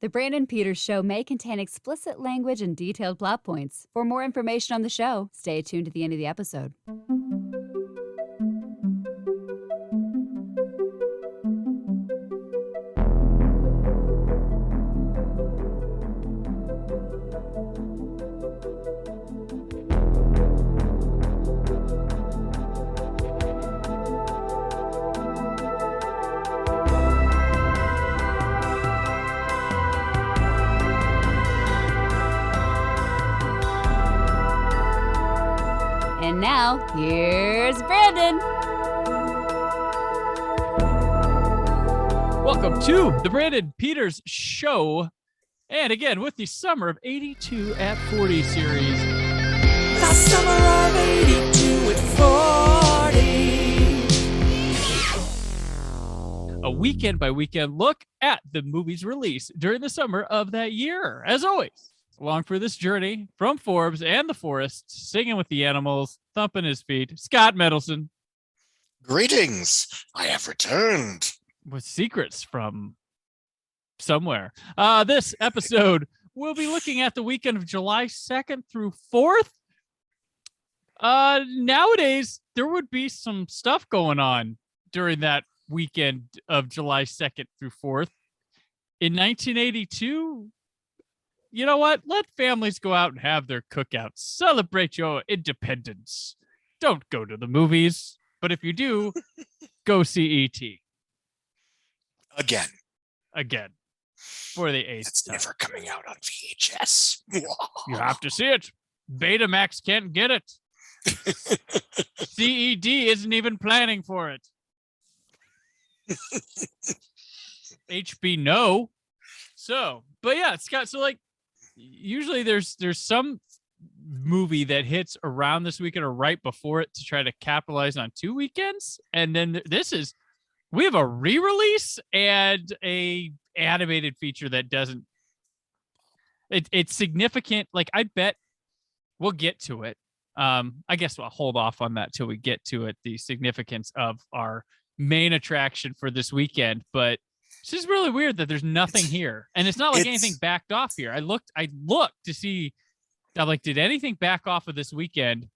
The Brandon Peters Show may contain explicit language and detailed plot points. For more information on the show, stay tuned to the end of the episode. And now, here's Brandon. Welcome to the Brandon Peters Show. And again, with the Summer of 82 at 40 series. The Summer of 82 at 40. A weekend by weekend look at the movies released during the summer of that year. As always, along for this journey from Forbes and the forest, singing with the animals, thumping his feet, Scott Mendelson. Greetings. I have returned. With secrets from somewhere. This episode, we'll be looking at the weekend of July 2nd through 4th. Nowadays, there would be some stuff going on during that weekend of July 2nd through 4th. In 1982, you know what? Let families go out and have their cookouts. Celebrate your independence. Don't go to the movies. But if you do, go see E.T. Again. For the 8th It's time. never coming out on VHS. You have to see it. Betamax can't get it. CED isn't even planning for it. HB no. So, but yeah, Scott, so like usually there's some movie that hits around this weekend or right before it to try to capitalize on two weekends. And then we have a re-release and a animated feature that doesn't, it's significant. Like I bet we'll get to it. I guess we'll hold off on that till we get to it, the significance of our main attraction for this weekend. But it's just really weird that there's nothing here. And it's not like anything backed off here. I looked to see, I'm like, did anything back off of this weekend?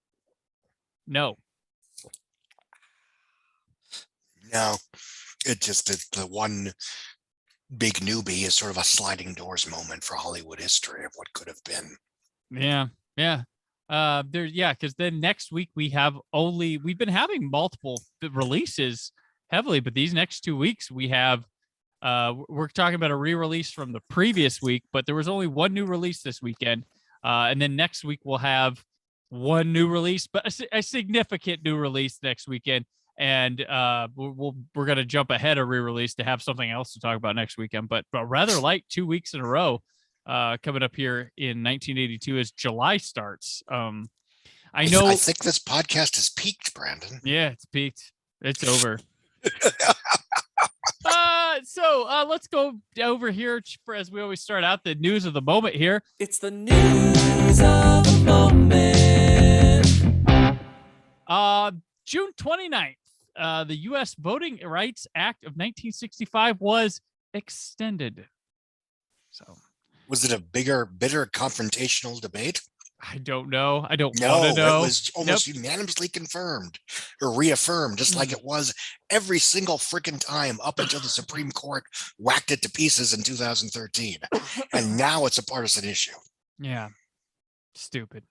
No. No, it just the one big newbie is sort of a sliding doors moment for Hollywood history of what could have been. Yeah. Because then next week we've been having multiple releases heavily, but these next 2 weeks we have we're talking about a re-release from the previous week, but there was only one new release this weekend. And then next week we'll have one new release, but a significant new release next weekend. And we're going to jump ahead of re-release to have something else to talk about next weekend, but rather light 2 weeks in a row coming up here in 1982 as July starts. I think this podcast has peaked, Brandon. Yeah, it's peaked. It's over. So let's go over here for, as we always start out, the news of the moment here. It's the news of the moment. June 29th, the U.S. Voting Rights Act of 1965 was extended. So, was it a bitter confrontational debate? I don't know. I don't want to know. It was almost unanimously confirmed or reaffirmed, just like it was every single freaking time up until the Supreme Court whacked it to pieces in 2013. And now it's a partisan issue. Yeah. Stupid.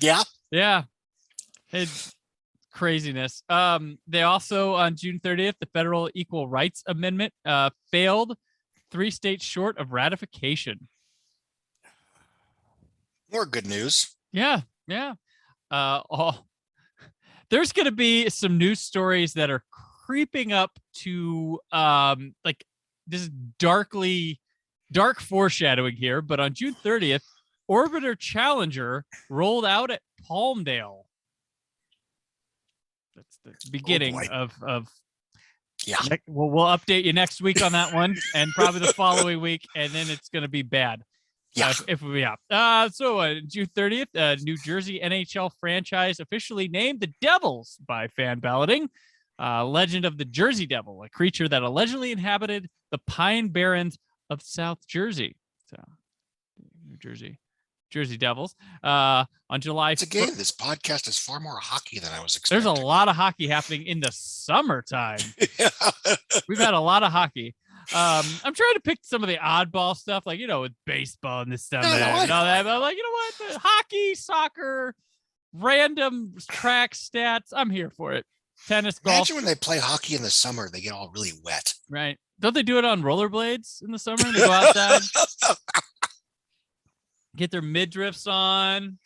Yeah. Yeah. It's craziness. They also, on June 30th, the Federal Equal Rights Amendment failed 3 states short of ratification. More good news. Yeah. There's going to be some news stories that are creeping up to like this is dark foreshadowing here. But on June 30th, Orbiter Challenger rolled out at Palmdale. That's the beginning of. Yeah. We'll update you next week on that one, and probably the following week, and then it's going to be bad. Yeah. So June 30th, New Jersey NHL franchise officially named the Devils by fan balloting. Legend of the Jersey Devil, a creature that allegedly inhabited the Pine Barrens of South Jersey. So, New Jersey Devils. On July. It's again, this podcast is far more hockey than I was There's expecting. a lot of hockey happening in the summertime. We've had a lot of hockey. I'm trying to pick some of the oddball stuff, like, with baseball and this stuff and all that. But I'm like, you know what? The hockey, soccer, random track stats. I'm here for it. Tennis, golf. Imagine when they play hockey in the summer, they get all really wet. Right. Don't they do it on rollerblades in the summer? They go outside, get their midriffs on.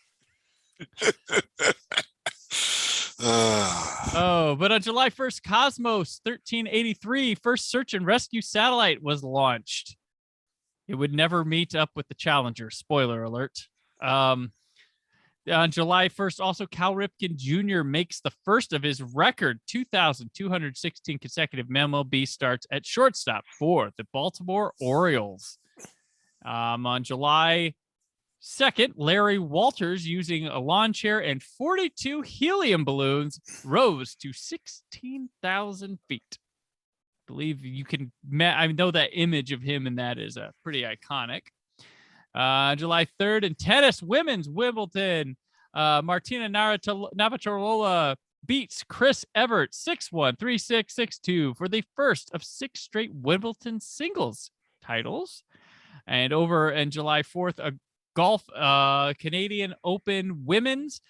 But on July 1st, Cosmos 1383, first search and rescue satellite, was launched. It would never meet up with the Challenger. Spoiler alert. On July 1st, also Cal Ripken Jr. makes the first of his record 2,216 consecutive MLB starts at shortstop for the Baltimore Orioles. On July 2nd, Larry Walters, using a lawn chair and 42 helium balloons, rose to 16,000 feet. I believe you can, I know that image of him, and that is pretty iconic. July 3rd, in tennis, women's Wimbledon, Martina Navratilova beats Chris Evert 6-1, 3-6, 6-2 for the first of 6 straight Wimbledon singles titles. And over in July 4th, a golf Canadian Open women's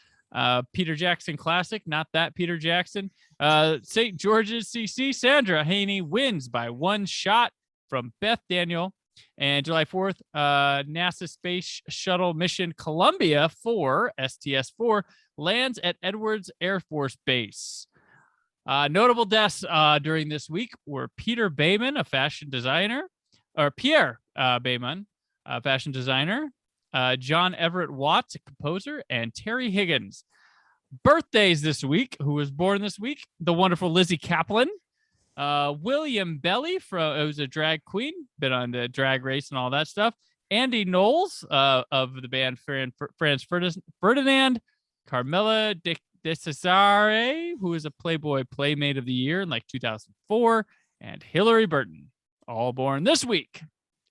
Peter Jackson Classic, not that Peter Jackson. St. George's CC, Sandra Haney wins by 1 shot from Beth Daniel. And July 4th, NASA Space Shuttle Mission Columbia 4, STS-4, lands at Edwards Air Force Base. Notable deaths during this week were Peter Bayman, a fashion designer, or Pierre Bayman, a fashion designer, John Everett Watts, a composer, and Terry Higgins. Birthdays this week, who was born this week, the wonderful Lizzie Kaplan, William Belly, who's a drag queen, been on the Drag Race and all that stuff, Andy Knowles of the band Franz Ferdinand, Carmela de Cesare, who is a Playboy Playmate of the Year in 2004, and Hillary Burton, all born this week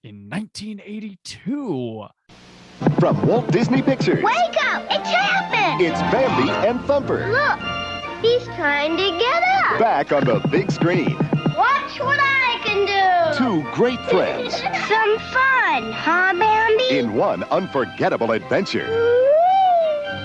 in 1982. From Walt Disney Pictures. Wake up! It's happened! It's Bambi and Thumper. Look! He's trying to get up! Back on the big screen. Watch what I can do! 2 great friends. Some fun, huh, Bambi? In one unforgettable adventure. Woo!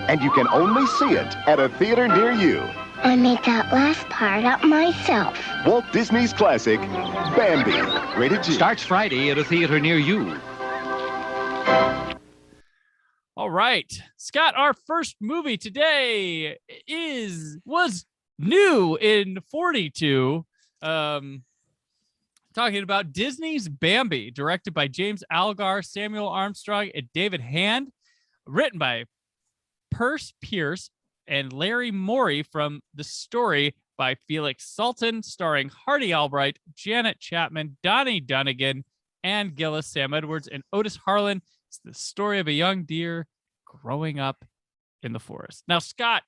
And you can only see it at a theater near you. I made that last part up myself. Walt Disney's classic, Bambi. Rated G. Starts Friday at a theater near you. All right, Scott, our first movie today was new in 42. Talking about Disney's Bambi, directed by James Algar, Samuel Armstrong, and David Hand, written by Perce Pierce and Larry Morey, from the story by Felix Salton, starring Hardy Albright, Janet Chapman, Donnie Dunnigan, Ann Gillis, Sam Edwards, and Otis Harlan. It's the story of a young deer growing up in the forest. Now, Scott,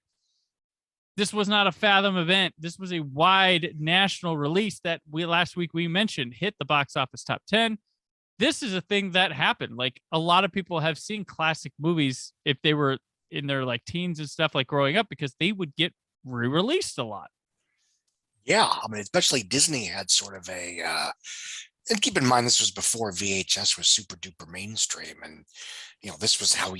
this was not a Fathom event. This was a wide national release that last week we mentioned hit the box office top 10. This is a thing that happened. Like, a lot of people have seen classic movies if they were in their teens and stuff, growing up, because they would get re-released a lot. Yeah, I mean, especially Disney had sort of a and keep in mind, this was before VHS was super duper mainstream. And, this was how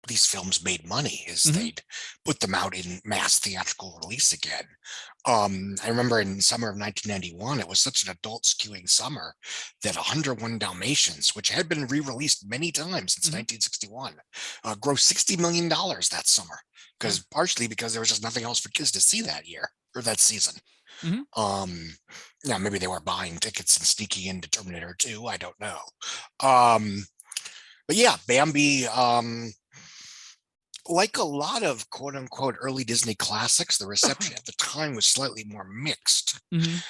these films made money, is they'd put them out in mass theatrical release again. I remember in summer of 1991, it was such an adult skewing summer that 101 Dalmatians, which had been re-released many times since 1961, grossed $60 million that summer, partially because there was just nothing else for kids to see that year or that season. Maybe they were buying tickets and sneaking into Terminator 2. I don't know. But yeah, Bambi like a lot of quote unquote early Disney classics, the reception at the time was slightly more mixed. Mhm.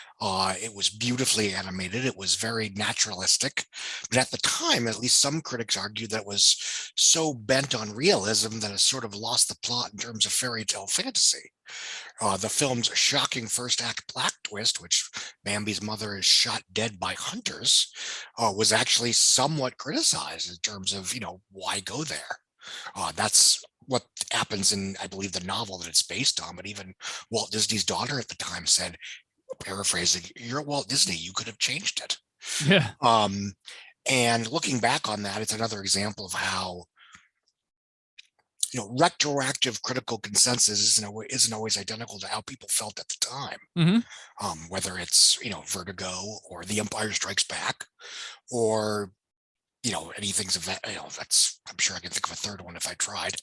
It was beautifully animated. It was very naturalistic. But at the time, at least some critics argued that it was so bent on realism that it sort of lost the plot in terms of fairy tale fantasy. The film's shocking first act plot twist, which Bambi's mother is shot dead by hunters, was actually somewhat criticized in terms of, why go there? That's what happens in, I believe, the novel that it's based on. But even Walt Disney's daughter at the time said, paraphrasing, "You're Walt Disney. You could have changed it." Yeah. And looking back on that, it's another example of how retroactive critical consensus isn't always identical to how people felt at the time. Mhm. Whether it's Vertigo or The Empire Strikes Back, or anything's of that. I'm sure I can think of a third one if I tried.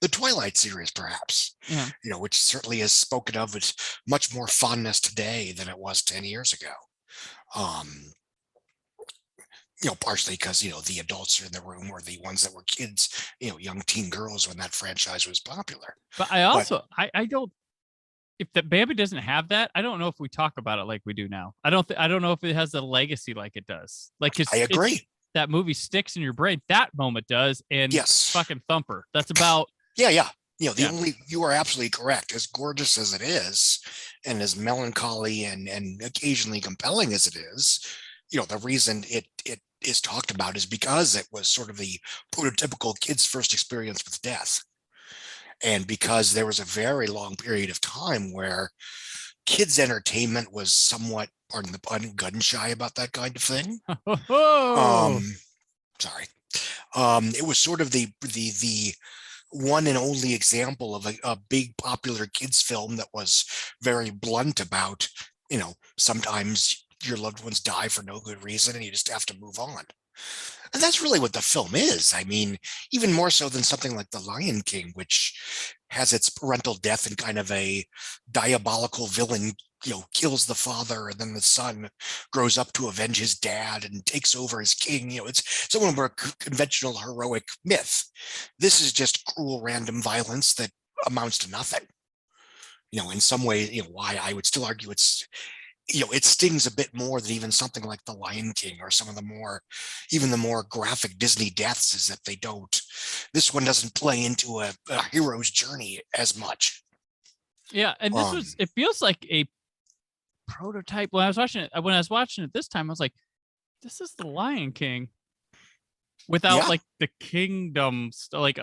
The Twilight series, perhaps. Yeah. Which certainly is spoken of with much more fondness today than it was 10 years ago. Partially because the adults in the room were the ones that were kids, young teen girls when that franchise was popular. But I also I don't, if the Bambi doesn't have that, I don't know if we talk about it like we do now. I don't know if it has a legacy like it does. Like I agree. That movie sticks in your brain. That moment does, and Yes. fucking Thumper. That's about Yeah. You are absolutely correct. As gorgeous as it is, and as melancholy and occasionally compelling as it is, the reason it is talked about is because it was sort of the prototypical kid's first experience with death. And because there was a very long period of time where kids' entertainment was somewhat, pardon the pun, gun shy about that kind of thing. Sorry. It was sort of the one and only example of a big popular kids film that was very blunt about, sometimes your loved ones die for no good reason and you just have to move on. And that's really what the film is. I mean, even more so than something like The Lion King, which has its parental death and kind of a diabolical villain, kills the father, and then the son grows up to avenge his dad and takes over as king. It's somewhat more conventional heroic myth. This is just cruel random violence that amounts to nothing. In some ways, why I would still argue it stings a bit more than even something like The Lion King or some of the more graphic Disney deaths, is that this one doesn't play into a hero's journey as much. Yeah, and it feels like a prototype. When I was watching it this time, I was like, this is The Lion King without like the kingdoms, like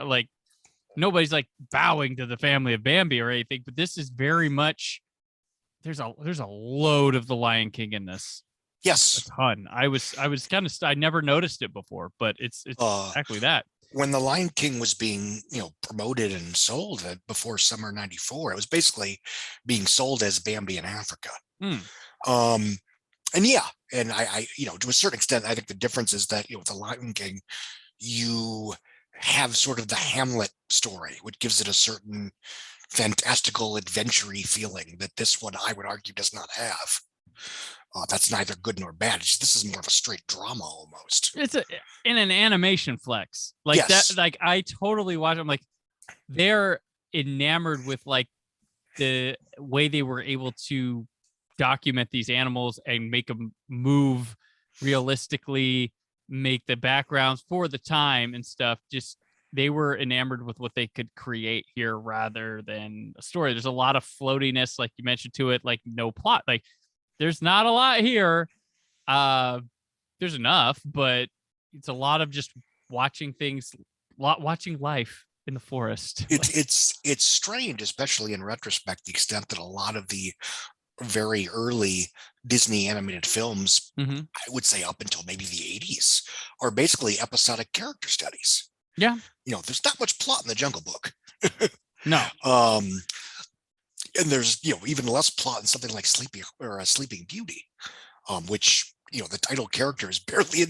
nobody's like bowing to the family of Bambi or anything, but this is very much, there's a load of The Lion King in this. Yes. A ton. I was kind of, I never noticed it before, but it's exactly that. When The Lion King was being, promoted and sold before summer '94, it was basically being sold as Bambi in Africa. And I to a certain extent, I think the difference is that, with The Lion King, you have sort of the Hamlet story, which gives it a certain fantastical adventure-y feeling that this one, I would argue, does not have. That's neither good nor bad. This is more of a straight drama almost. It's in an animation flex like yes. that. Like I totally watch. I'm like, they're enamored with like the way they were able to document these animals and make them move realistically, make the backgrounds for the time and stuff. Just they were enamored with what they could create here rather than a story. There's a lot of floatiness, like you mentioned, to it, like no plot. Like there's not a lot here. There's enough, but it's a lot of just watching watching life in the forest. It's strange, especially in retrospect, the extent that a lot of the very early Disney animated films, I would say up until maybe the 80s, are basically episodic character studies. Yeah. There's not much plot in the Jungle Book. No. And there's, even less plot in something like Sleeping Beauty, which, the title character is barely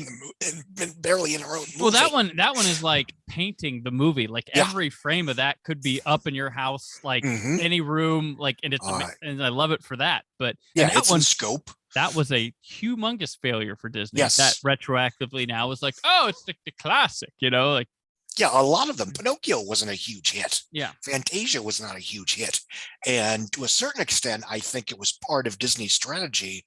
in her own movie. Well, that one is like painting the movie. Like every frame of that could be up in your house, like any room, like, and it's and I love it for that. But it's in scope. That was a humongous failure for Disney. Yes. That retroactively now is like, oh, it's the classic, like. Yeah, a lot of them. Pinocchio wasn't a huge hit. Yeah. Fantasia was not a huge hit. And to a certain extent, I think it was part of Disney's strategy,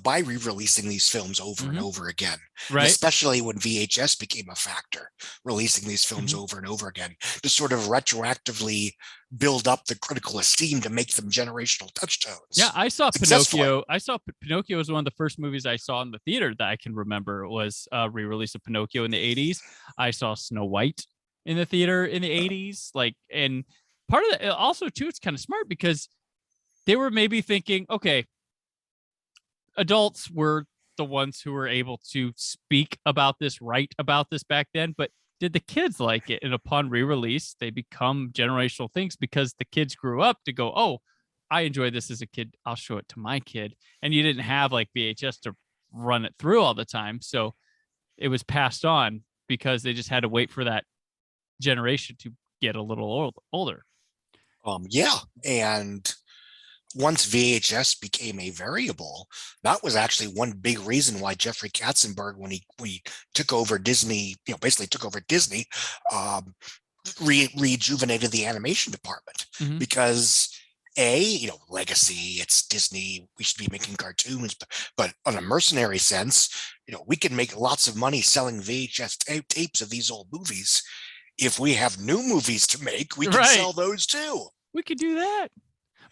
by re-releasing these films over and over again. And Right. especially when VHS became a factor, releasing these films over and over again to sort of retroactively build up the critical esteem to make them generational touchstones. Yeah, I saw Successfully. Pinocchio. Pinocchio was one of the first movies I saw in the theater that I can remember. Was a re-release of Pinocchio in the 80s. I saw Snow White in the theater in the 80s. And part of it also too, it's kind of smart because they were maybe thinking, okay, adults were the ones who were able to speak about this, write about this back then, but did the kids like it? And upon re-release, they become generational things because the kids grew up to go, oh, I enjoyed this as a kid. I'll show it to my kid. And you didn't have like VHS to run it through all the time. So it was passed on because they just had to wait for that generation to get a little older. Yeah. And once VHS became a variable, that was actually one big reason why Jeffrey Katzenberg, when he took over Disney, basically took over Disney, rejuvenated the animation department because legacy, it's Disney, we should be making cartoons, but on a mercenary sense, we can make lots of money selling VHS tapes of these old movies. If we have new movies to make, we can sell those too. We could do that.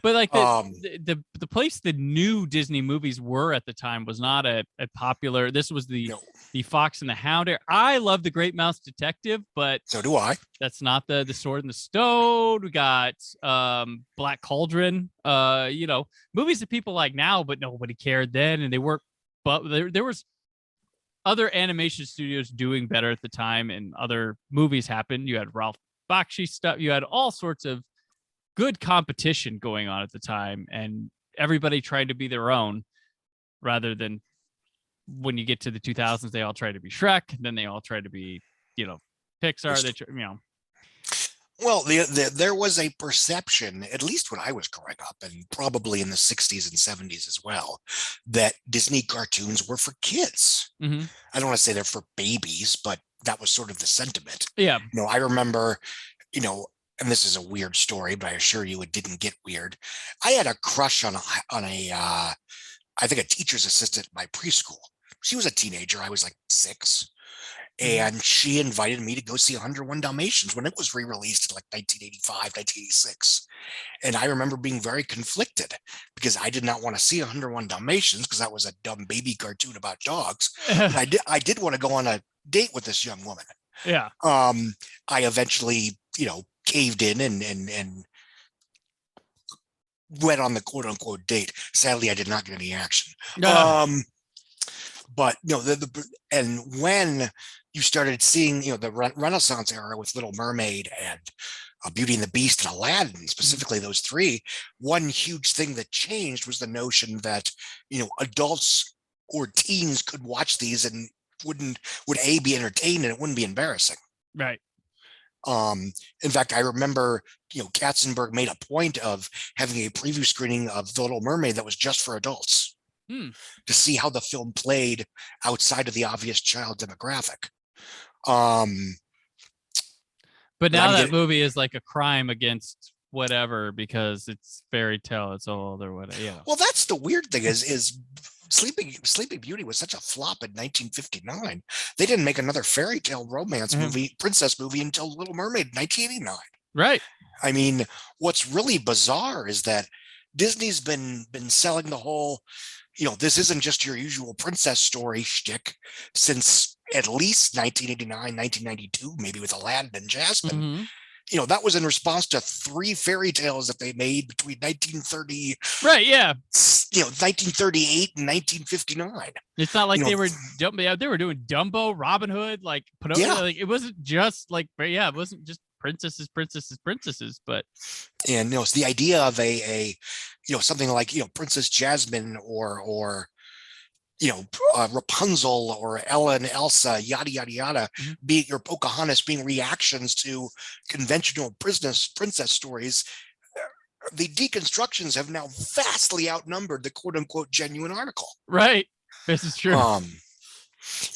But like the place the new Disney movies were at the time was not a popular. This was the Fox and the Hound era. I love The Great Mouse Detective, but so do I. That's not the Sword and the Stone. We got Black Cauldron. Movies that people like now, but nobody cared then, and they weren't. But there was other animation studios doing better at the time, and other movies happened. You had Ralph Bakshi stuff. You had all sorts of good competition going on at the time, and everybody tried to be their own rather than when you get to the 2000s, they all try to be Shrek. And then they all try to be, Pixar. Well, there was a perception, at least when I was growing up, and probably in the 60s and 70s as well, that Disney cartoons were for kids. I don't want to say they're for babies, but that was sort of the sentiment. Yeah. I remember, and this is a weird story, but I assure you it didn't get weird. I had a crush on I think a teacher's assistant at my preschool. She was a teenager. I was like 6. And she invited me to go see 101 Dalmatians when it was re-released in like 1985, 1986. And I remember being very conflicted because I did not want to see 101 Dalmatians because that was a dumb baby cartoon about dogs. I did want to go on a date with this young woman. Yeah. I eventually, caved in and went on the quote unquote date. Sadly, I did not get any action. But and when you started seeing, the Renaissance era with Little Mermaid and Beauty and the Beast and Aladdin, specifically those three, one huge thing that changed was the notion that, adults or teens could watch these and would be entertained and it wouldn't be embarrassing. Right. In fact, I remember, Katzenberg made a point of having a preview screening of The Little Mermaid that was just for adults to see how the film played outside of the obvious child demographic. But now that movie is like a crime against whatever because it's fairy tale, it's old or whatever. Yeah. Well, that's the weird thing is Sleeping Beauty was such a flop in 1959. They didn't make another fairy tale romance movie, princess movie until Little Mermaid in 1989. Right. I mean, what's really bizarre is that Disney's been selling the whole, this isn't just your usual princess story shtick since at least 1989, 1992, maybe with Aladdin and Jasmine. That was in response to 3 fairy tales that they made between 1930, right? Yeah, 1938 and 1959. It's not like they were doing Dumbo, Robin Hood, like Pinocchio. Yeah. Like it wasn't just like, it wasn't just princesses, but it's the idea of a something like Princess Jasmine or Rapunzel or Ella and Elsa, yada yada yada, being your Pocahontas being reactions to conventional princess stories. The deconstructions have now vastly outnumbered the quote unquote genuine article. Right. This is true.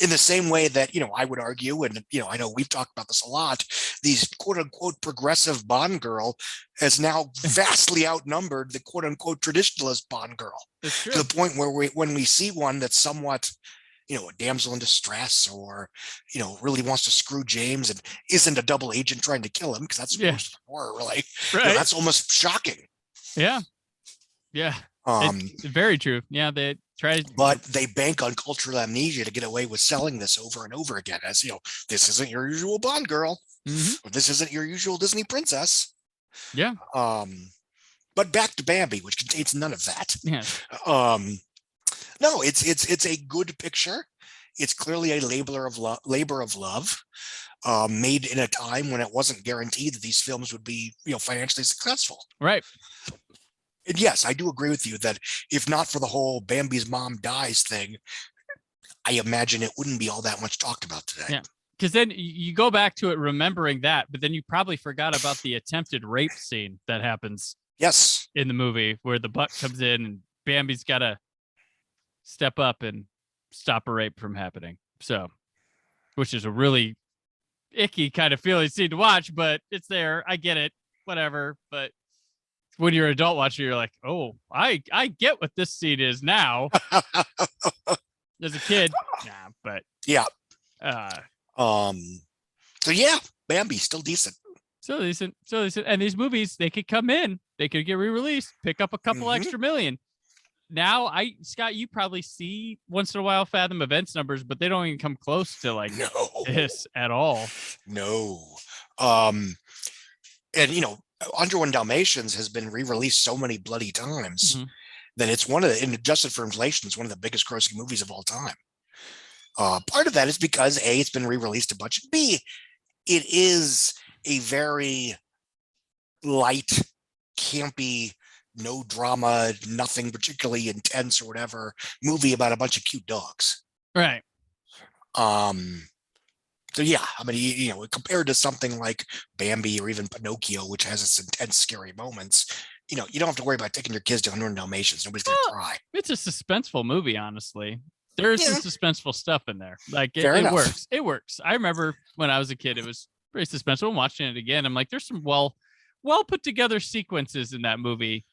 In the same way that, I would argue, and, I know we've talked about this a lot, these quote unquote progressive Bond girl has now vastly outnumbered the quote unquote traditionalist Bond girl, to the point where when we see one that's somewhat, a damsel in distress, or, really wants to screw James and isn't a double agent trying to kill him, because that's most of the horror, really. Right. That's almost shocking. Yeah. It's very true. Yeah, they try, but they bank on cultural amnesia to get away with selling this over and over again as, this isn't your usual Bond girl, or this isn't your usual Disney princess. Yeah. But back to Bambi, which contains none of that. Yeah. No, it's a good picture. It's clearly a labor of love, made in a time when it wasn't guaranteed that these films would be, financially successful. Right. And yes, I do agree with you that if not for the whole Bambi's mom dies thing, I imagine it wouldn't be all that much talked about today. Yeah. Because then you go back to it remembering that, but then you probably forgot about the attempted rape scene that happens. Yes. In the movie, where the buck comes in and Bambi's got to step up and stop a rape from happening. So, which is a really icky kind of feeling scene to watch, but it's there. I get it. Whatever. But when you're an adult watching, you're like, oh, I get what this scene is now. As a kid. Nah, but yeah. So yeah, Bambi still decent. So decent. And these movies, they could come in, they could get re-released, pick up a couple extra million. Now, Scott, you probably see once in a while Fathom events numbers, but they don't even come close to like this at all. No. And Under One Dalmatians has been re-released so many bloody times that it's and adjusted for inflation, it's one of the biggest grossing movies of all time. Part of that is because A, it's been re-released a bunch, and B, it is a very light, campy, no drama, nothing particularly intense or whatever movie about a bunch of cute dogs. Right. So yeah, I mean, compared to something like Bambi or even Pinocchio, which has its intense, scary moments, you don't have to worry about taking your kids to 100 Dalmatians. Nobody's going to cry. It's a suspenseful movie, honestly. There's some suspenseful stuff in there. Like Fair it works. It works. I remember when I was a kid, it was very suspenseful. I'm watching it again. I'm like, there's some well put together sequences in that movie.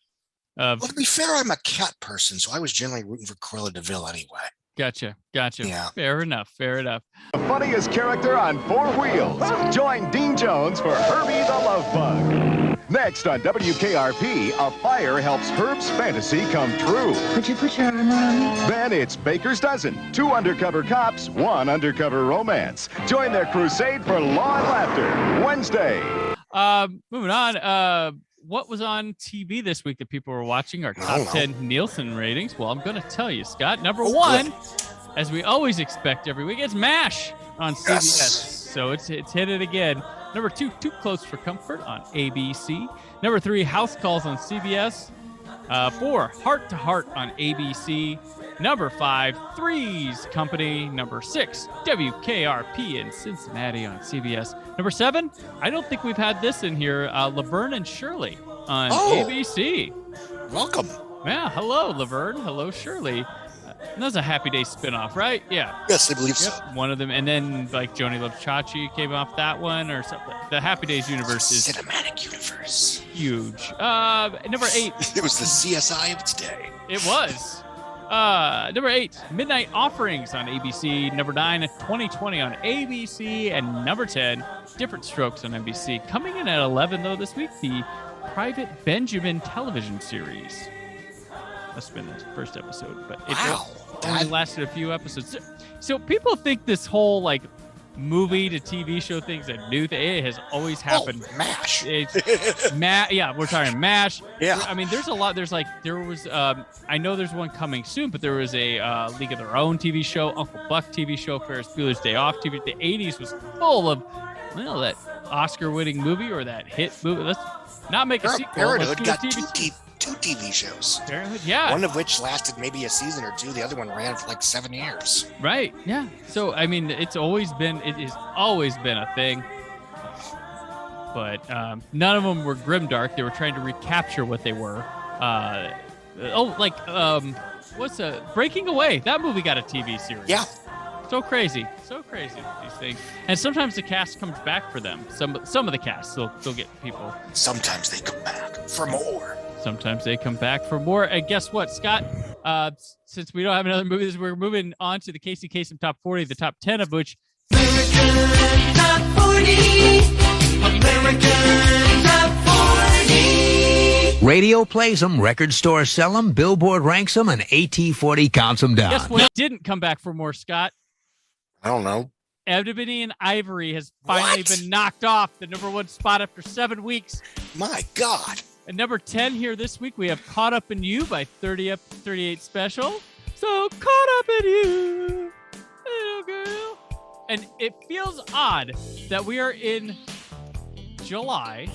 Well, to be fair, I'm a cat person, so I was generally rooting for Cruella de Vil anyway. Gotcha. Yeah. Fair enough. The funniest character on four wheels. Join Dean Jones for Herbie the Love Bug. Next on WKRP, a fire helps Herb's fantasy come true. Would you put your arm around me? Then it's Baker's Dozen. 2 undercover cops, 1 undercover romance. Join their crusade for law and laughter. Wednesday. Moving on. What was on TV this week that people were watching? Our top 10 Nielsen ratings. Well, I'm going to tell you, Scott. Number 1, as we always expect every week, it's MASH on CBS. Yes. So it's hit it again. Number 2, Too Close for Comfort on ABC. Number 3, House Calls on CBS. 4, Heart to Heart on ABC. Number 5, Three's Company. Number 6, WKRP in Cincinnati on CBS. Number 7, I don't think we've had this in here, Laverne and Shirley on ABC. Welcome. Yeah, hello, Laverne. Hello, Shirley. That's a Happy Days spinoff, right? Yeah. Yes, I believe so. One of them. And then, like, Joni Loves Chachi came off that one or something. The Happy Days universe is cinematic universe. Huge. Number 8. It was the CSI of its day. It was. Number 8, Midnight Offerings on ABC. Number 9, 2020 on ABC. And number 10, Different Strokes on NBC. Coming in at 11, though, this week, the Private Benjamin television series. Must have been the first episode, but it only lasted a few episodes. So people think this whole, like, movie to TV show thing's a new thing. It has always happened. MASH. Yeah, we're talking MASH. Yeah. I mean, there's a lot. There was, I know there's one coming soon, but there was a League of Their Own TV show, Uncle Buck TV show, Ferris Bueller's Day Off TV. The 80s was full of, that Oscar-winning movie or that hit movie. Let's not make a sequel. Parenthood got two TV shows. Parenthood, yeah. One of which lasted maybe a season or 2. The other one ran for like 7 years. Right. Yeah. So I mean, it has always been a thing. But none of them were grimdark. They were trying to recapture what they were. Breaking Away. That movie got a TV series. Yeah. So crazy these things. And sometimes the cast comes back for them. Some of the cast they'll get people. Sometimes they come back for more. Sometimes they come back for more. And guess what, Scott? Since we don't have another movie, we're moving on to the Casey Kasem top 40, the top 10 of which. American Top 40. American Top 40. Radio plays them, record stores sell them, Billboard ranks them, and AT40 counts them down. Guess what didn't come back for more, Scott? I don't know. Ebony and Ivory has finally been knocked off the number 1 spot after 7 weeks. My God. At number 10 here this week, we have Caught Up in You by 30 Up 38 Special. So caught up in you, little girl. And it feels odd that we are in July.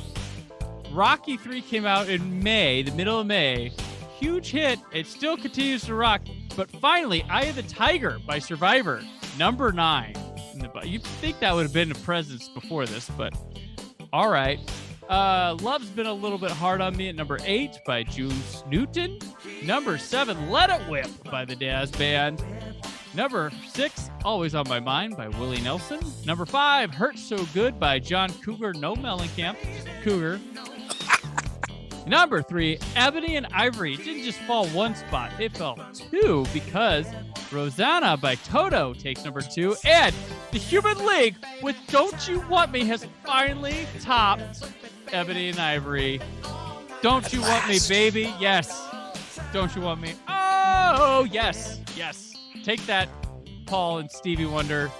Rocky 3 came out in May, the middle of May. Huge hit. It still continues to rock. But finally, Eye of the Tiger by Survivor, number 9. You'd think that would have been a presence before this, but all right. Love's Been a Little Bit Hard on Me at number 8 by Juice Newton. Number 7, Let It Whip by the Daz Band. Number 6, Always on My Mind by Willie Nelson. Number 5, Hurt So Good by John Cougar, no Mellencamp, just Cougar. Number 3, Ebony and Ivory. It didn't just fall 1 spot, it fell 2 because Rosanna by Toto takes number 2. And The Human League with Don't You Want Me has finally topped Ebony and Ivory. Don't You Want Me, baby? Yes. Don't You Want Me? Oh, yes. Yes. Take that, Paul and Stevie Wonder.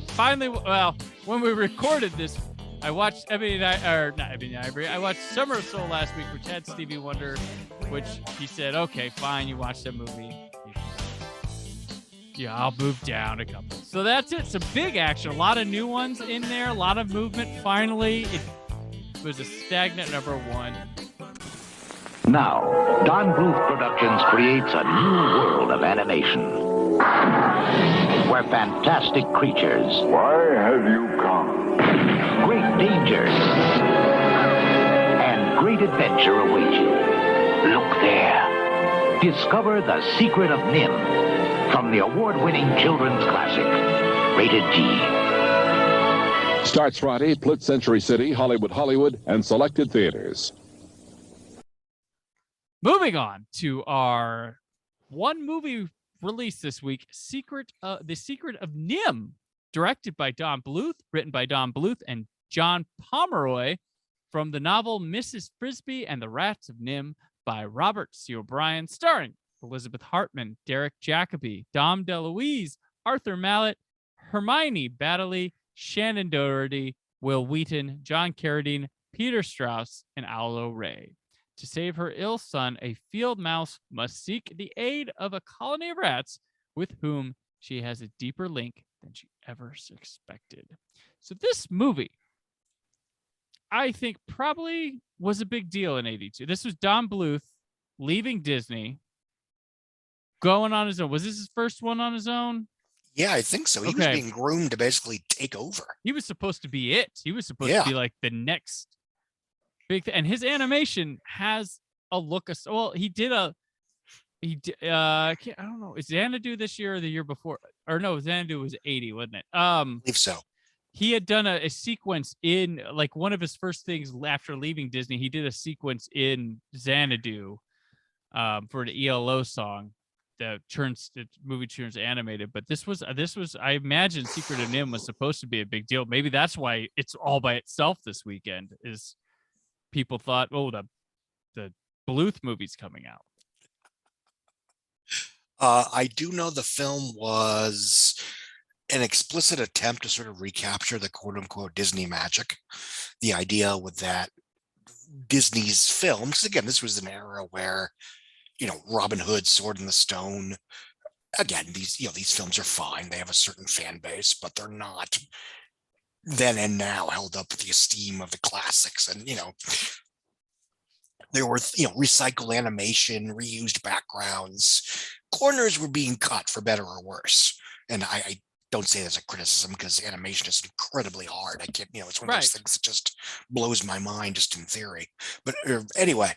Finally, well, when we recorded this, I watched not Ebony and Ivory. I watched Summer of Soul last week, which had Stevie Wonder, which he said, okay, fine, you watched that movie. Yeah, I'll move down a couple. So that's it. Some big action. A lot of new ones in there. A lot of movement. Finally, it was a stagnant number 1. Now, Don Bluth Productions creates a new world of animation where fantastic creatures, Why have you come? great dangers, and great adventure await you. Look there. Discover The Secret of Nim from the award-winning children's classic, rated G. Starts Friday, Plit Century City, Hollywood, and selected theaters. Moving on to our one movie release this week, The Secret of Nim, directed by Don Bluth, written by Don Bluth and John Pomeroy, from the novel Mrs. Frisbee and the Rats of Nim by Robert C. O'Brien, starring Elizabeth Hartman, Derek Jacobi, Dom DeLuise, Arthur Mallet, Hermione Baddeley, Shannon Doherty, Will Wheaton, John Carradine, Peter Strauss, and Aulo Ray. To save her ill son, a field mouse must seek the aid of a colony of rats with whom she has a deeper link than she ever suspected. So this movie, I think, probably was a big deal in 82. This was Don Bluth leaving Disney, going on his own. Was this his first one on his own? Yeah, I think so. He was being groomed to basically take over. He was supposed to be it. He was supposed to be like the next big thing. And his animation has a look of, well, I don't know, is Xanadu this year or the year before? Or no, Xanadu was 80, wasn't it? I believe so. He had done a sequence in, like, one of his first things after leaving Disney. He did a sequence in Xanadu for the ELO song that the movie turns animated. But this was I imagine Secret of Nim was supposed to be a big deal. Maybe that's why it's all by itself this weekend, is people thought, oh, the Bluth movie's coming out. I do know the film was an explicit attempt to sort of recapture the quote unquote Disney magic. The idea with that Disney's films, again, this was an era where, Robin Hood, Sword in the Stone, again, these films are fine. They have a certain fan base, but they're not then and now held up with the esteem of the classics. And, there were, recycled animation, reused backgrounds, corners were being cut for better or worse. And I don't say that as a criticism, because animation is incredibly hard. I can't, it's one of those things that just blows my mind just in theory. But anyway,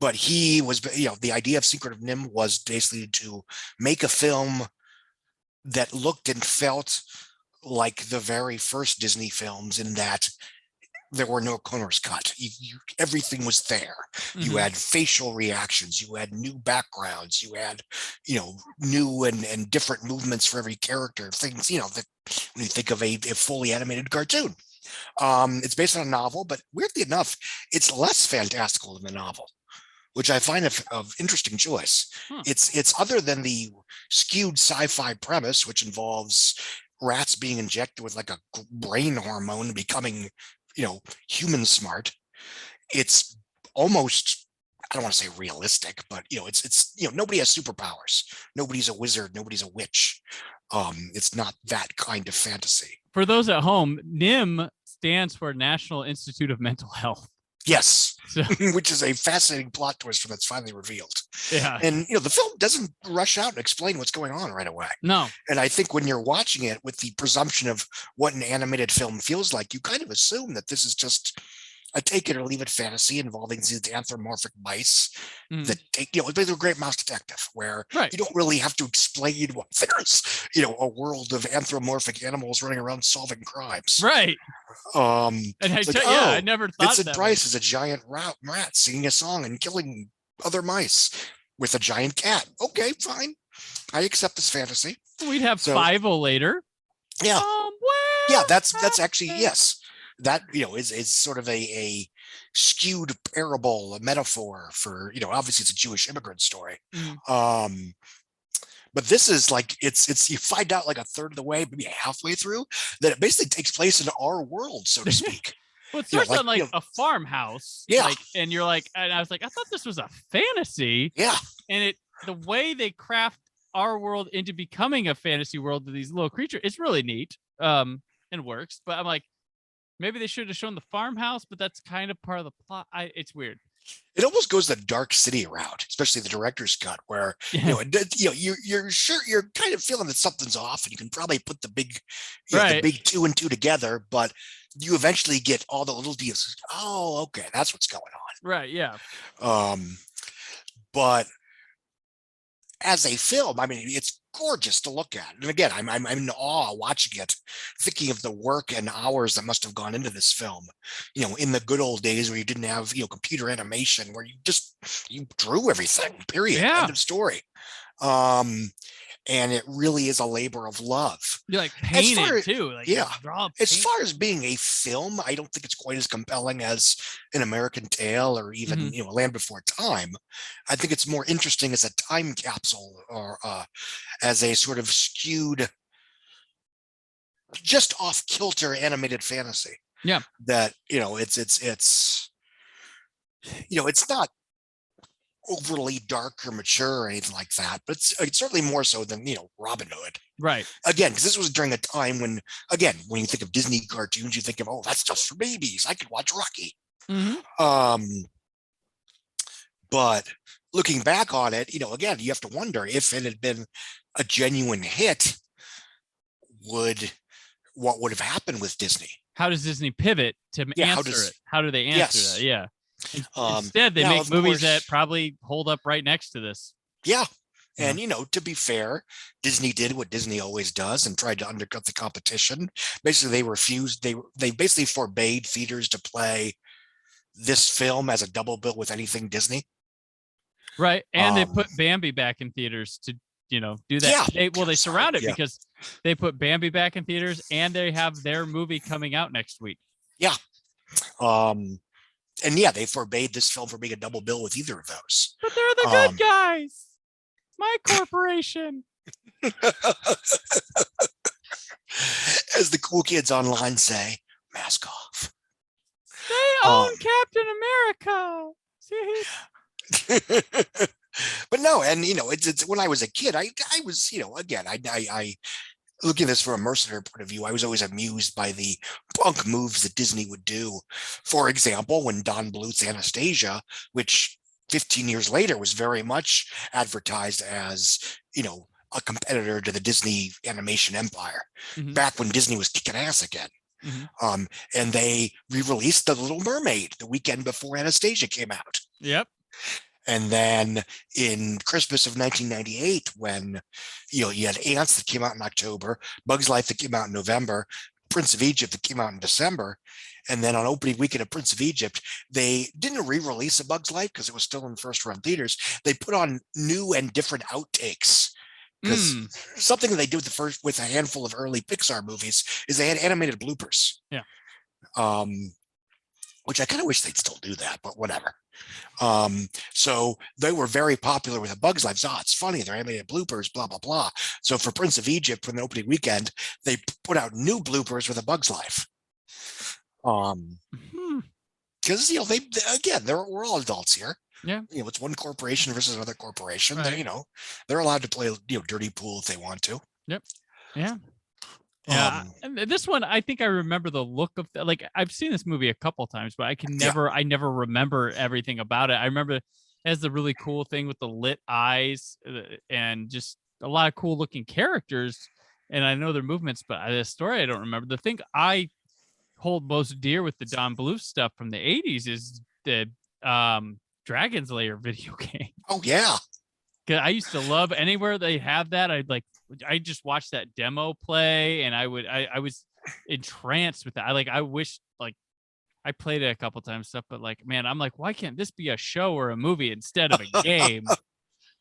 but he was, the idea of Secret of Nim was basically to make a film that looked and felt like the very first Disney films, in that there were no corners cut. Everything was there. You had facial reactions. You had new backgrounds. You had, new and different movements for every character. Things, that when you think of a fully animated cartoon. It's based on a novel, but weirdly enough, it's less fantastical than the novel, which I find of interesting choice. It's other than the skewed sci-fi premise, which involves rats being injected with like a brain hormone and becoming, human smart. It's almost, I don't want to say realistic, but it's nobody has superpowers. Nobody's a wizard. Nobody's a witch. It's not that kind of fantasy. For those at home, NIM stands for National Institute of Mental Health. Yes, So, which is a fascinating plot twist when it's finally revealed. yeah. And the film doesn't rush out and explain what's going on right away. No. And I think when you're watching it with the presumption of what an animated film feels like, you kind of assume that this is just a take it or leave it fantasy involving these anthropomorphic mice that take, it's basically a Great Mouse Detective, where you don't really have to explain what there's, a world of anthropomorphic animals running around solving crimes. Right. And I never thought Vincent Price is a giant rat singing a song and killing other mice with a giant cat. Okay, fine. I accept this fantasy. We'd have Five-O later. Yeah. Yeah, that's actually, yes. That, is sort of a skewed parable, a metaphor for, obviously it's a Jewish immigrant story. But this is like, it's you find out like a third of the way, maybe halfway through, that it basically takes place in our world, so to speak. Well, it starts on like a farmhouse. Yeah. And you're like, and I was like, I thought this was a fantasy. Yeah. And the way they craft our world into becoming a fantasy world to these little creatures, it's really neat. And works. But I'm like, maybe they should have shown the farmhouse, but that's kind of part of the plot. It's weird. It almost goes the Dark City route, especially the director's cut, where you're sure, you're kind of feeling that something's off, and you can probably put the big, the big 2 and 2 together, but you eventually get all the little details. Oh, okay, that's what's going on. Right. Yeah. But as a film, I mean, it's gorgeous to look at. And again, I'm in awe watching it, thinking of the work and hours that must have gone into this film, in the good old days where you didn't have, computer animation, where you drew everything, period, end of story. And it really is a labor of love. You like paint it too. Like, as far as being a film, I don't think it's quite as compelling as An American Tale or even, Land Before Time. I think it's more interesting as a time capsule, or as a sort of skewed, just off kilter animated fantasy. Yeah. That, it's not overly dark or mature or anything like that, but it's certainly more so than Robin Hood, right? Again, because this was during a time when you think of Disney cartoons, you think of, oh, that's just for babies, I could watch Rocky. But looking back on it, again, you have to wonder if it had been a genuine hit, what would have happened with Disney? How does Disney pivot to answer it? How do they answer that? Yeah. Instead, they make movies that probably hold up right next to this. Yeah. And, to be fair, Disney did what Disney always does and tried to undercut the competition. Basically, they refused. They basically forbade theaters to play this film as a double bill with anything Disney. Right. And they put Bambi back in theaters to, do that. Yeah. They surround it because they put Bambi back in theaters, and they have their movie coming out next week. Yeah. And they forbade this film from being a double bill with either of those. But they're the good guys. My corporation. As the cool kids online say, mask off. They own Captain America. See? But no, and it's when I was a kid, I was, again, I looking at this from a mercenary point of view, I was always amused by the punk moves that Disney would do. For example, when Don Bluth's Anastasia, which 15 years later was very much advertised as, a competitor to the Disney animation empire, back when Disney was kicking ass again. And they re-released The Little Mermaid the weekend before Anastasia came out. Yep. And then in Christmas of 1998, when you had Ants that came out in October, Bugs Life that came out in November, Prince of Egypt that came out in December, and then on opening weekend of Prince of Egypt, they didn't re-release A Bug's Life because it was still in first run theaters. They put on new and different outtakes. Because something that they did with a handful of early Pixar movies is they had animated bloopers. Yeah. Which I kind of wish they'd still do that, but whatever. So they were very popular with A Bug's Life. So it's funny, they're animated bloopers, blah, blah, blah. So for Prince of Egypt, for the opening weekend, they put out new bloopers with A Bug's Life. Because, we're all adults here. Yeah. It's one corporation versus another corporation. Right. They're allowed to play, dirty pool if they want to. Yep. Yeah. Yeah. And this one, I think I remember the look of I've seen this movie a couple times, but I never remember everything about it. I remember it has the really cool thing with the lit eyes and just a lot of cool looking characters. And I know their movements, but the story I don't remember. The thing I hold most dear with the Don Bluth stuff from the 80s is the Dragon's Lair video game. Oh yeah. Cause I used to love anywhere they have that. I just watched that demo play and I was entranced with that. I wish I played it a couple times stuff, but man, I'm like, why can't this be a show or a movie instead of a game?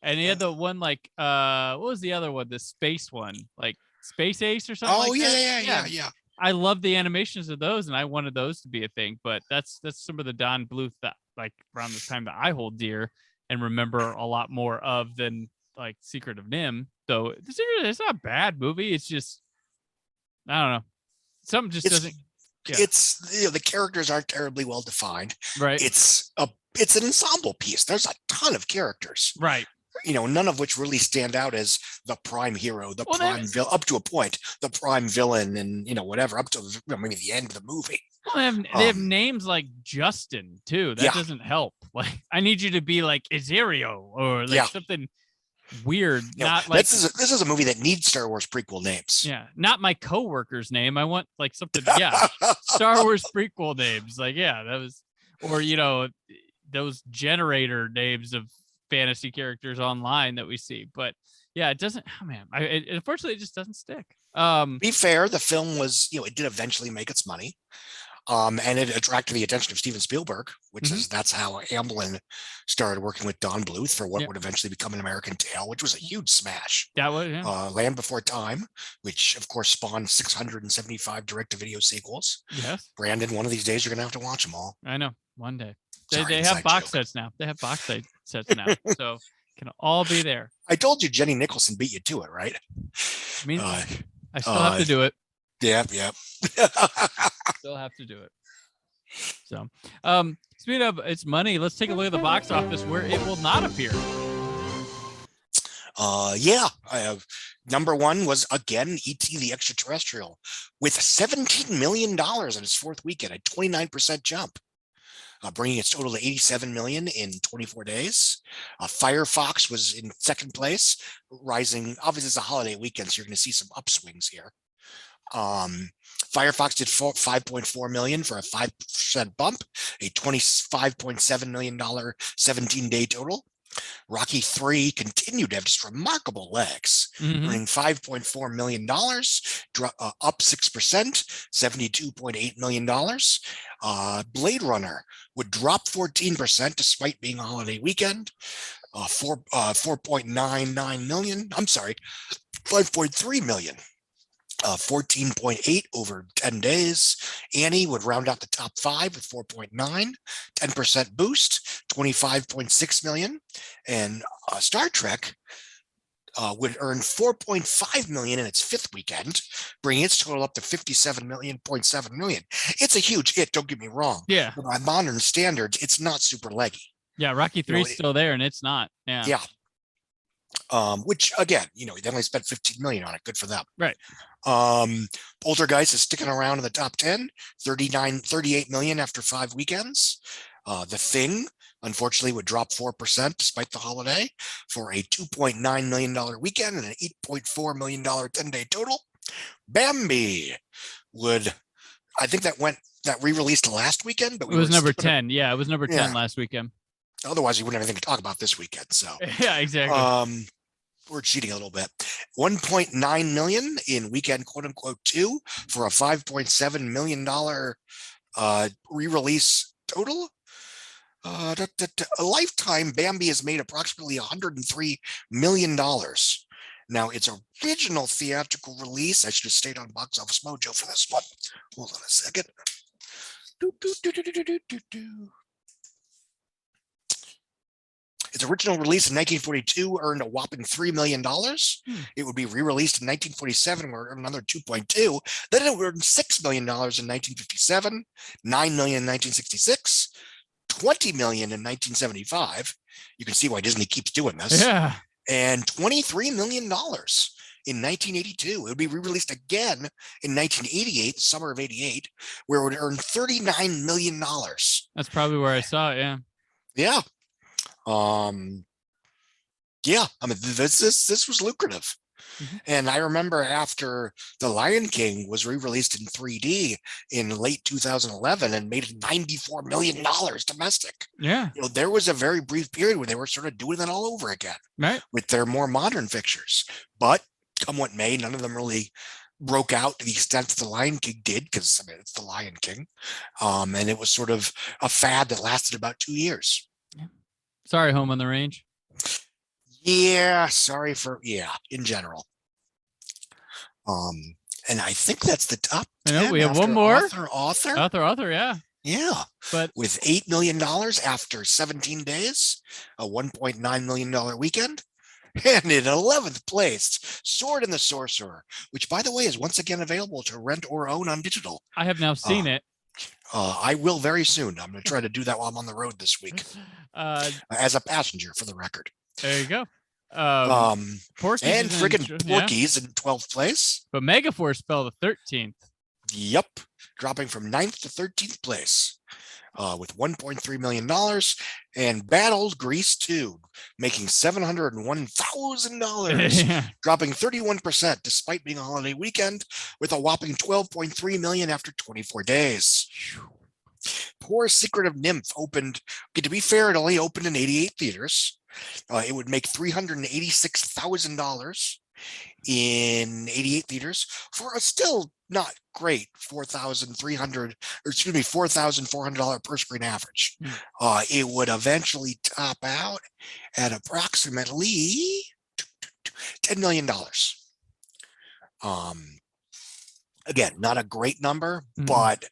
And he had the one what was the other one? The space one, Space Ace or something. Oh yeah. I love the animations of those, and I wanted those to be a thing. But that's some of the Don Bluth that around the time that I hold dear and remember a lot more of than Secret of Nim. Though the Secret, it's not a bad movie. It's just I don't know, something just doesn't. Yeah. It's the characters aren't terribly well defined. Right. It's an ensemble piece. There's a ton of characters. Right. None of which really stand out as the prime hero, prime villain, up to a point, the prime villain, and whatever up to maybe the end of the movie. Well, they have names like Justin too. That doesn't help. I need you to be like Azario or something weird. Not this is a movie that needs Star Wars prequel names. Yeah, not my coworker's name. I want something. Yeah, Star Wars prequel names. That was, or those generator names of fantasy characters online that we see. But yeah, it doesn't. Oh man, unfortunately, it just doesn't stick. Be fair, the film was, it did eventually make its money. And it attracted the attention of Steven Spielberg, which that's how Amblin started working with Don Bluth for what would eventually become An American Tale, which was a huge smash. That was Land Before Time, which of course spawned 675 direct-to-video sequels. Yes, Brandon, one of these days you're gonna have to watch them all. I know, one day. Sorry, they have box sets now. They have box sets now, so can all be there. I told you Jenny Nicholson beat you to it, right? I mean, I still have to do it. Yeah. Still have to do it. So, speaking of its money, let's take a look at the box office where it will not appear. I have number one was again E.T. the Extraterrestrial with $17 million in its fourth weekend, a 29% jump. Bringing its total to 87 million in 24 days. Firefox was in second place, rising. Obviously, it's a holiday weekend, so you're going to see some upswings here. Firefox did 5.4 million for a 5% bump, a $25.7 million 17-day total. Rocky 3 continued to have just remarkable legs, earning $5.4 million, up 6%, $72.8 million. Blade Runner would drop 14% despite being a holiday weekend, 4.99 million. I'm sorry, 5.3 million. 14.8 over 10 days. Annie would round out the top 5 with 4.9, 10% boost, 25.6 million. And Star Trek would earn 4.5 million in its fifth weekend, bringing its total up to 57.7 million. It's a huge hit, don't get me wrong. Yeah. But by modern standards, it's not super leggy. Yeah, Rocky 3 is still there and it's not. Yeah. Yeah. Which again, they only spent 15 million on it. Good for them. Right. Poltergeist is sticking around in the top 10, 38 million after 5 weekends. The Thing, unfortunately, would drop 4% despite the holiday for a $2.9 million weekend and an $8.4 million 10-day total. Bambi would, I think that re-released last weekend, but it was number 10. Yeah, it was number 10 last weekend. Otherwise, you wouldn't have anything to talk about this weekend. So, Yeah, exactly. we're cheating a little bit. 1.9 million in weekend, quote unquote, 2 for a $5.7 million re-release total. A lifetime, Bambi has made approximately $103 million. Now, its original theatrical release, I should have stayed on Box Office Mojo for this one. Hold on a second. Its original release in 1942 earned a whopping $3 million. It would be re-released in 1947, where it earned another 2.2. Then it earned $6 million in 1957, $9 million in 1966, $20 million in 1975. You can see why Disney keeps doing this. Yeah. And $23 million in 1982. It would be re-released again in 1988, the summer of 88, where it would earn $39 million. That's probably where I saw it. Yeah. Yeah. Yeah, I mean, this was lucrative. And I remember after The Lion King was re-released in 3D in late 2011 and made $94 million domestic. Yeah. You know, there was a very brief period where they were sort of doing that all over again, right, with their more modern fixtures. But come what may, none of them really broke out to the extent that The Lion King did, because I mean, it's The Lion King. And it was sort of a fad that lasted about 2 years. Sorry, Home on the Range. Yeah, sorry for in general. And I think that's the top 10. I know we have one more author. Yeah. Yeah. But with $8 million after 17 days, a $1.9 million weekend. And in 11th place, Sword and the Sorcerer, which, by the way, is once again available to rent or own on digital. I have now seen it. I will very soon. I'm going to try to do that while I'm on the road this week, as a passenger, for the record. There you go. Porky's and friggin' Porky's in 12th place. But Megaforce fell to 13th. Yep, dropping from 9th to 13th place with $1.3 million. And Battled Grease 2, making $701,000, dropping 31% despite being a holiday weekend, with a whopping $12.3 million after 24 days. Poor Secret of NIMH opened, okay, to be fair, it only opened in 88 theaters. It would make $386,000 in 88 theaters for a still not great $4,400 per screen average. It would eventually top out at approximately $10 million. Again, not a great number, but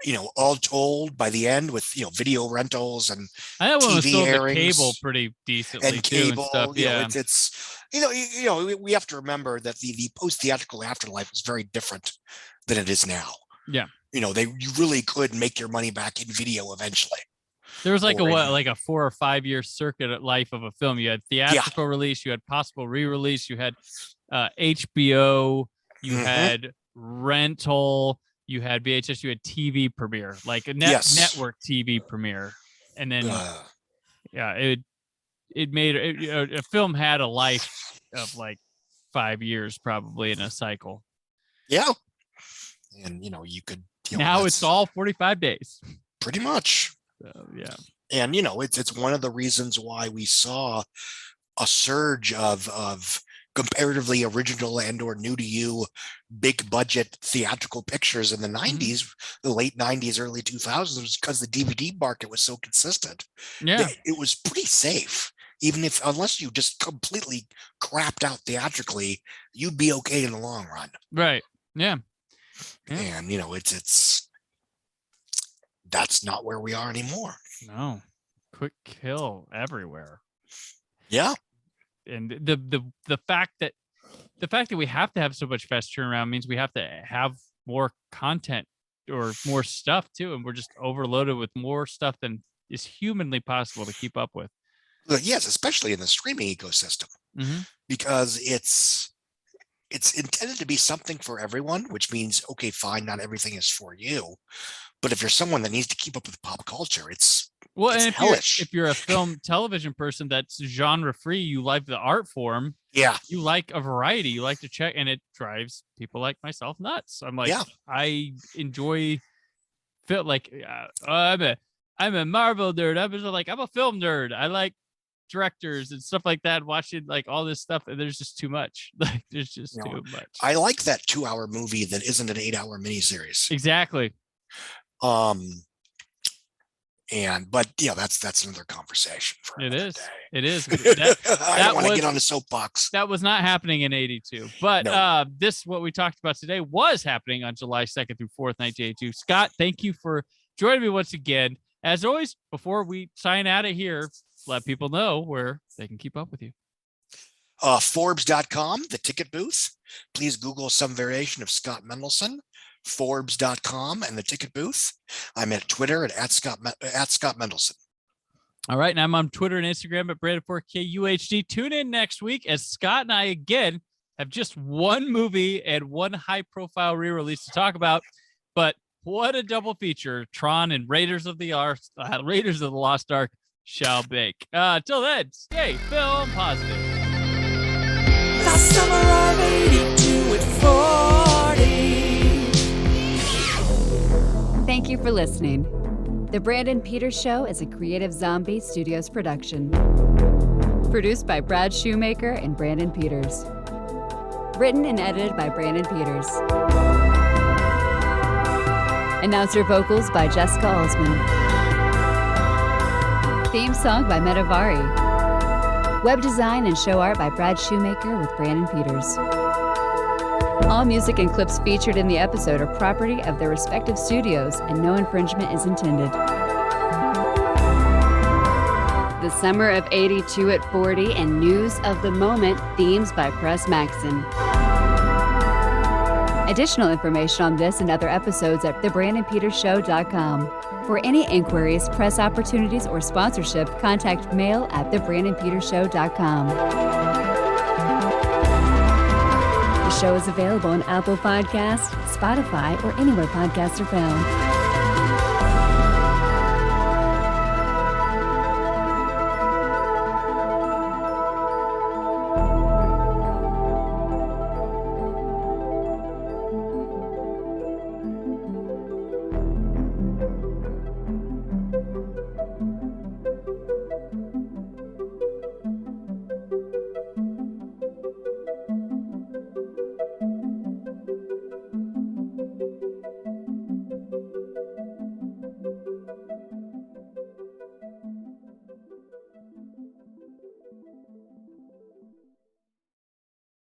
you know, all told, by the end, with video rentals and I know TV sold airings, the cable pretty decently and cable, and stuff. Yeah, it's we have to remember that the post theatrical afterlife was very different than it is now. Yeah, you really could make your money back in video eventually. There was like a 4 or 5 year circuit at life of a film. You had theatrical release, you had possible re-release, you had HBO, you had rental. You had VHS, you had TV premiere, like a network TV premiere. And then, it made a film had a life of like 5 years probably in a cycle. Yeah. And, you could, now it's all 45 days. Pretty much. So, yeah. And, it's one of the reasons why we saw a surge of comparatively original and or new to you big budget theatrical pictures in the 90s, the late 90s, early 2000s, was because the DVD market was so consistent. Yeah, it was pretty safe. Even unless you just completely crapped out theatrically, you'd be okay in the long run. Right. Yeah. And it's that's not where we are anymore. No. Quick kill everywhere. Yeah. And the fact that we have to have so much fast turnaround means we have to have more content or more stuff too, and we're just overloaded with more stuff than is humanly possible to keep up with. Yes, especially in the streaming ecosystem, because it's intended to be something for everyone, which means, okay, fine, not everything is for you, but if you're someone that needs to keep up with pop culture, it's hellish. If you're a film television person that's genre free, you like the art form. Yeah. You like a variety. You like to check, and it drives people like myself nuts. I'm like, I enjoy I'm a Marvel nerd. I'm a film nerd. I like directors and stuff like that, watching like all this stuff, and there's just too much. Like there's just too much. I like that 2-hour movie that isn't an 8-hour miniseries. Exactly. But that's another conversation for another day. It is. I don't want to get on the soapbox. That was not happening in 82. But this, what we talked about today, was happening on July 2nd through 4th, 1982. Scott, thank you for joining me once again. As always, before we sign out of here, let people know where they can keep up with you. Forbes.com, the ticket booth. Please Google some variation of Scott Mendelson. Forbes.com and the ticket booth. I'm at Twitter at Scott Mendelson. All right. And I'm on Twitter and Instagram at Brandon4KUHD. Tune in next week as Scott and I again have just one movie and one high profile re-release to talk about. But what a double feature Tron and Raiders of the Lost Ark shall make. Till then, stay film positive. The summer of 82 at 40. Thank you for listening. The Brandon Peters Show is a Creative Zombie Studios production. Produced by Brad Shoemaker and Brandon Peters. Written and edited by Brandon Peters. Announcer vocals by Jessica Alsman. Theme song by Metavari. Web design and show art by Brad Shoemaker with Brandon Peters. All music and clips featured in the episode are property of their respective studios, and no infringement is intended. The Summer of 82 at 40 and News of the Moment themes by Pres Maxson. Additional information on this and other episodes at thebrandonpetershow.com. For any inquiries, press opportunities, or sponsorship, contact mail at thebrandonpetershow.com. The show is available on Apple Podcasts, Spotify, or anywhere podcasts are found.